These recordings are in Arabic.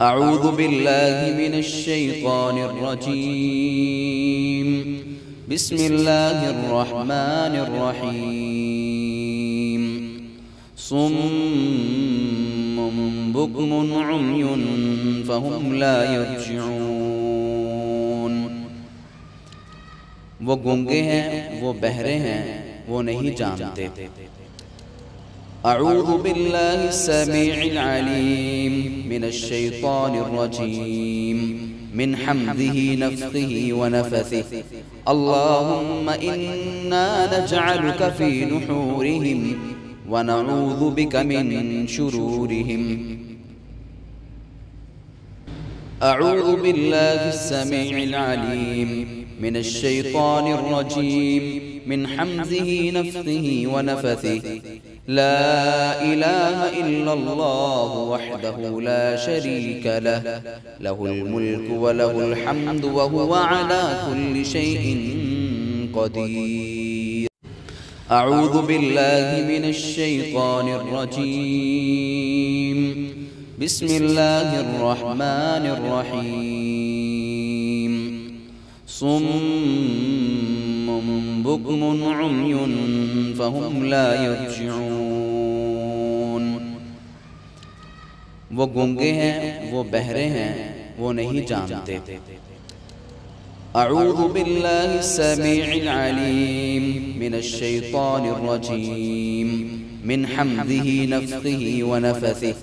أعوذ بالله من الشيطان الرجيم. بسم الله الرحمن الرحيم. صم بكم عمي فهم لا يرجعون। वो गूंगे हैं, वो बहरे हैं, वो नहीं जानते। أعوذ بالله السميع العليم من الشيطان الرجيم من حمده نفخه ونفثه. اللهم إنا نجعلك في نحورهم ونعوذ بك من شرورهم. أعوذ بالله السميع العليم من الشيطان الرجيم من حمده نفخه ونفثه. لا إله إلا الله وحده لا شريك له، له الملك وله الحمد وهو على كل شيء قدير. أعوذ بالله من الشيطان الرجيم. بسم الله الرحمن الرحيم. صم بكم عمي فهم لا يرجعون। वो गूंगे हैं, वो बहरे हैं, वो नहीं जानते। أعوذ بالله السميع العليم من الشيطان الرجيم من حمده نفخه ونفثه.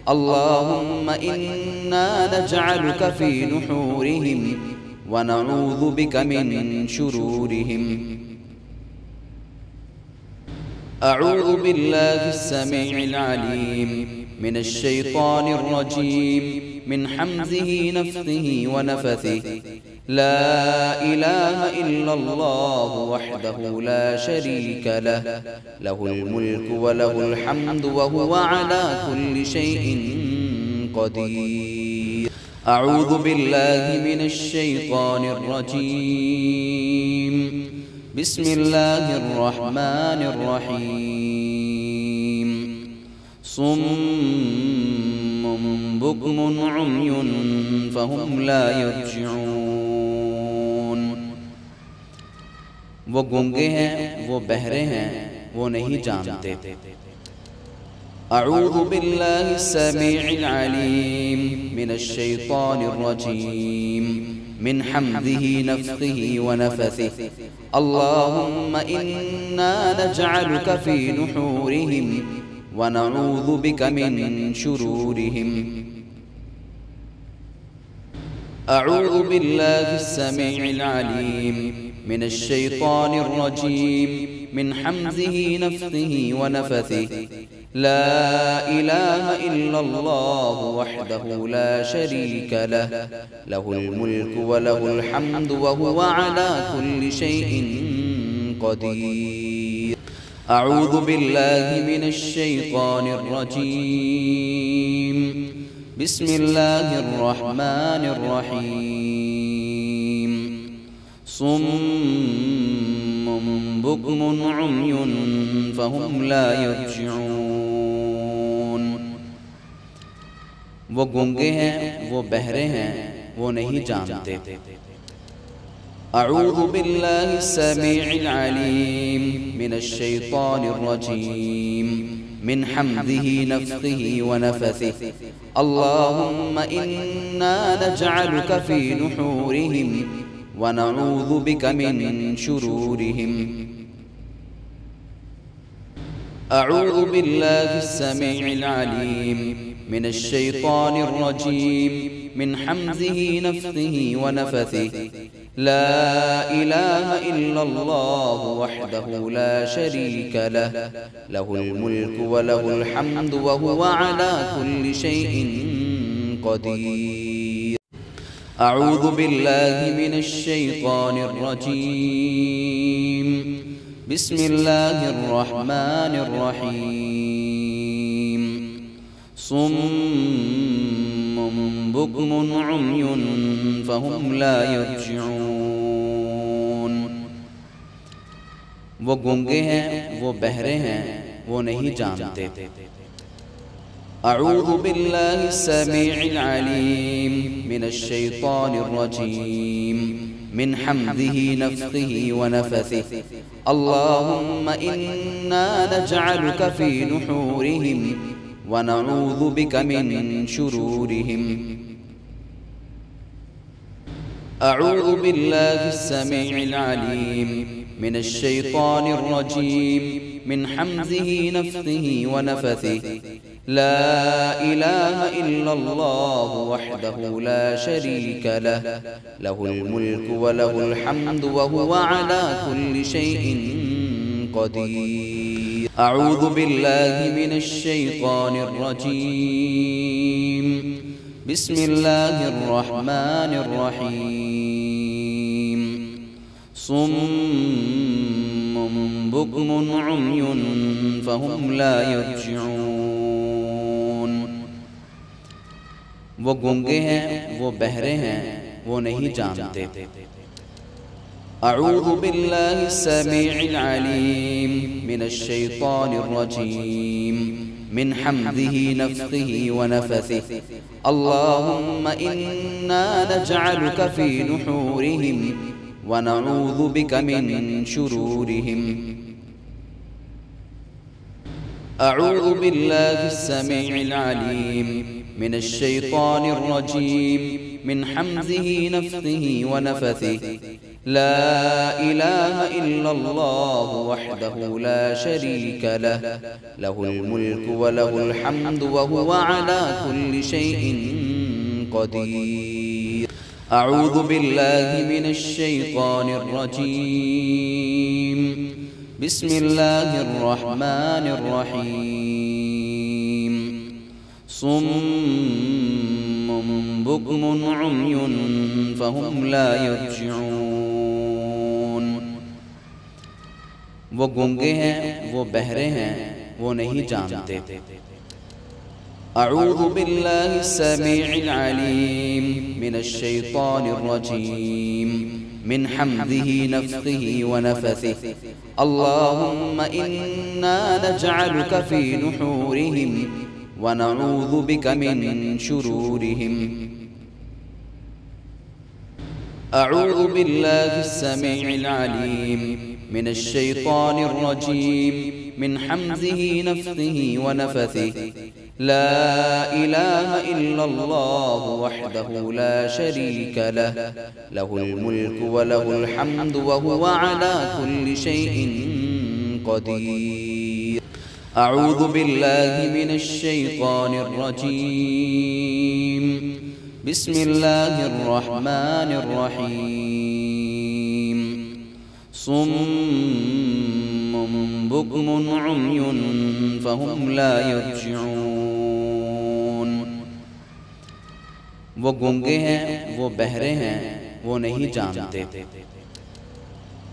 اللهم إنا نجعلك في نحورهم ونعوذ بك من شرورهم. أعوذ بالله السميع العليم من الشيطان الرجيم من حمده نفخه ونفثه. لا إله إلا الله وحده لا شريك له، له الملك وله الحمد وهو على كل شيء قدير. أعوذ بالله من الشيطان الرجيم. بسم الله الرحمن الرحيم. صم بكم عمي فهم لا يرجعون। वो गूंगे हैं, वो बहरे हैं, वो नहीं जानते। أعوذ بالله السميع العليم من الشيطان الرجيم من حمده نفخه ونفثه. اللهم إنا نجعلك في نحورهم ونعوذ بك من شرورهم. أعوذ بالله السميع العليم من الشيطان الرجيم من حمده نفخه ونفثه. لا إله إلا الله وحده لا شريك له، له الملك وله الحمد وهو على كل شيء قدير. أعوذ بالله من الشيطان الرجيم. بسم الله الرحمن الرحيم. صم بكم عمي فهم لا يرجعون। वो गूंगे हैं, वो बहरे हैं, वो नहीं जानते। أعوذ بالله السميع العليم من الشيطان الرجيم من حمده نفخه ونفثه. اللهم إنا نجعلك في نحورهم ونعوذ بك من شرورهم. أعوذ بالله السميع العليم من الشيطان الرجيم من حمده نفخه ونفثه. لا إله إلا الله وحده لا شريك له، له الملك وله الحمد وهو على كل شيء قدير. أعوذ بالله من الشيطان الرجيم. بسم الله الرحمن الرحيم. صم بكم عمي فهم لا يرجعون। वो गूंगे हैं, वो बहरे हैं, वो नहीं जानते। أعوذ بالله السميع العليم من الشيطان الرجيم من حمده نفخه ونفثه. اللهم إنا نجعلك في نحورهم ونعوذ بك من شرورهم. أعوذ بالله السميع العليم من الشيطان الرجيم من حمده نفخه ونفثه. لا إله إلا الله وحده لا شريك له، له الملك وله الحمد وهو على كل شيء قدير. أعوذ بالله من الشيطان الرجيم. بسم الله الرحمن الرحيم. صم بكم عمي فهم لا يرجعون. वो गूंगे हैं, वो बहरे हैं, वो नहीं जानते. أعوذ بالله السميع العليم من الشيطان الرجيم من حمده نفخه ونفثه. اللهم إنا نجعلك في نحورهم ونعوذ بك من شرورهم. أعوذ بالله السميع العليم من الشيطان الرجيم من حمده نفخه ونفثه. لا إله إلا الله وحده لا شريك له، له الملك وله الحمد وهو على كل شيء قدير. أعوذ بالله من الشيطان الرجيم. بسم الله الرحمن الرحيم. صم بكم عمي فهم لا يرجعون. वो गूंगे हैं, वो बहरे हैं, वो नहीं जानते. أعوذ بالله السميع العليم من الشيطان الرجيم من حمده نفخه ونفثه. اللهم إنا نجعلك في نحورهم ونعوذ بك من شرورهم. أعوذ بالله السميع العليم من الشيطان الرجيم من حمده نفخه ونفثه. لا إله إلا الله وحده لا شريك له، له الملك وله الحمد وهو على كل شيء قدير. أعوذ بالله من الشيطان الرجيم. بسم الله الرحمن الرحيم. صم بكم عمي فهم لا يرجعون. वो गूंगे हैं, वो बहरे हैं, वो नहीं जानते.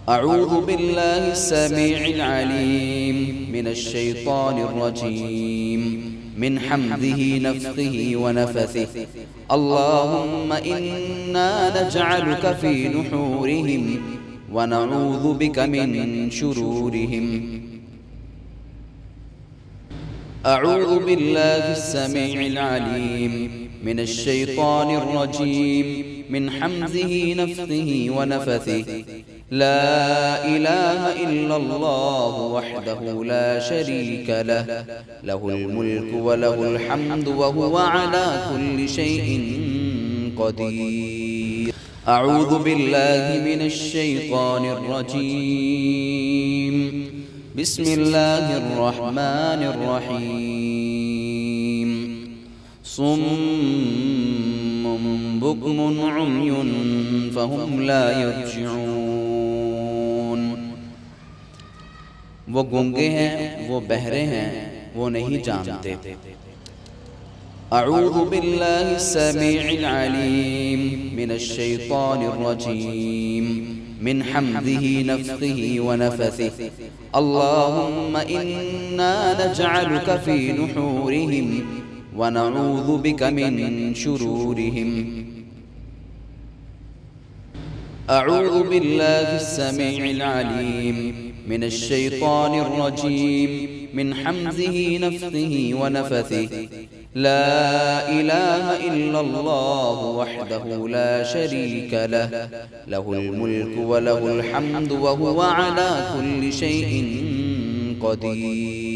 أعوذ بالله السميع العليم من الشيطان الرجيم من حمده نفخه ونفثه. اللهم إنا نجعلك في نحورهم ونعوذ بك من شرورهم. أعوذ بالله السميع العليم من الشيطان الرجيم من حمده نفخه ونفثه. لا إله إلا الله وحده لا شريك له، له الملك وله الحمد وهو على كل شيء قدير. أعوذ بالله من الشيطان الرجيم. بسم الله الرحمن الرحيم. صم بكم عمي فهم لا يرجعون. वो गूंगे हैं, वो बहरे हैं, वो नहीं जानते. أعوذ بالله السميع العليم من الشيطان الرجيم من حمده نفخه ونفثه. اللهم إنا نجعلك في نحورهم ونعوذ بك من شرورهم. أعوذ بالله السميع العليم من الشيطان الرجيم من حمده نفخه ونفثه. لا إله إلا الله وحده لا شريك له، له الملك وله الحمد وهو على كل شيء قدير.